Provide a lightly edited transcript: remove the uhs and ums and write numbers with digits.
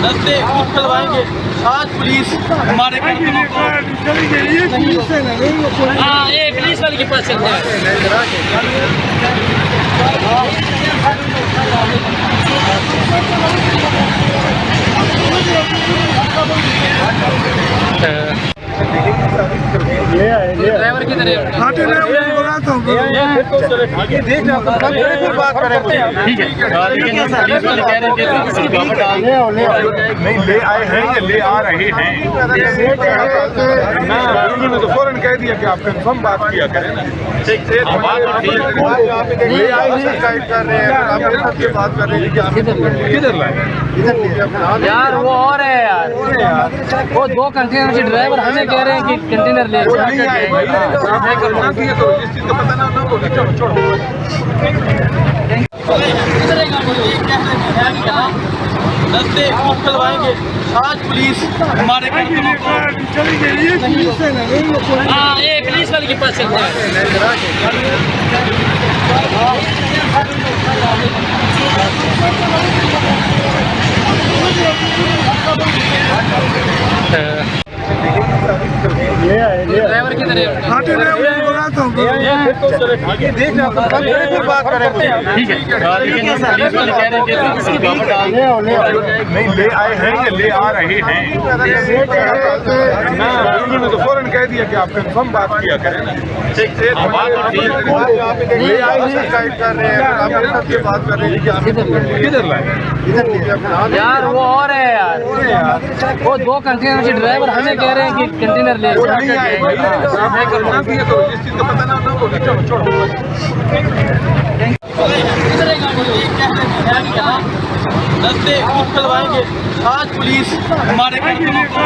दस्ते खुलवाएंगे। आज पुलिस हमारे कारकुनों को हाँ, ये पुलिस वाले के पास चलते हैं। ड्राइवर किधर है? फिर बात करें। ठीक है, लेकिन पुलिस वाले कह रहे हैं कि नहीं ले आए हैं या ले आ रहे हैं। उन्होंने तो फौरन कह दिया कि आप कंफर्म बात किया करें ना। ले आए हैं गाइड कर रहे हैं, आप मेरे साथ ये बात कर रहे हैं कि आप किधर लाए यार वो और है यार, वो 2 कंटेनर से ड्राइवर हमें कह रहे हैं कि कंटेनर ले नहीं आए भाई। मैं करना किया तो इस चीज का पता ना बोले छोड़ो। दस्ते खुलवाएंगे। आज पुलिस हमारे कारकुनों को हाँ, ये पुलिस वाले के पास चलते हैं। ड्राइवर किधर है? फिर बात करें। ठीक है, लेकिन पुलिस वाले कह रहे हैं कि नहीं ले आए हैं या ले आ रहे हैं। उन्होंने तो फौरन कह दिया कि आप कंफर्म बात किया करें ना। ले आए हैं गाइड कर रहे हैं, आप मेरे साथ ये बात कर रहे हैं कि आप किधर लाए यार वो और है यार, वो 2 कंटेनर से ड्राइवर हमें कह रहे हैं कि कंटेनर ले नहीं आए भाई। मैं करना किया तो इस चीज का पता ना बोले छोड़ो। दस्ते खुलवाएंगे। आज पुलिस हमारे कारकुनों को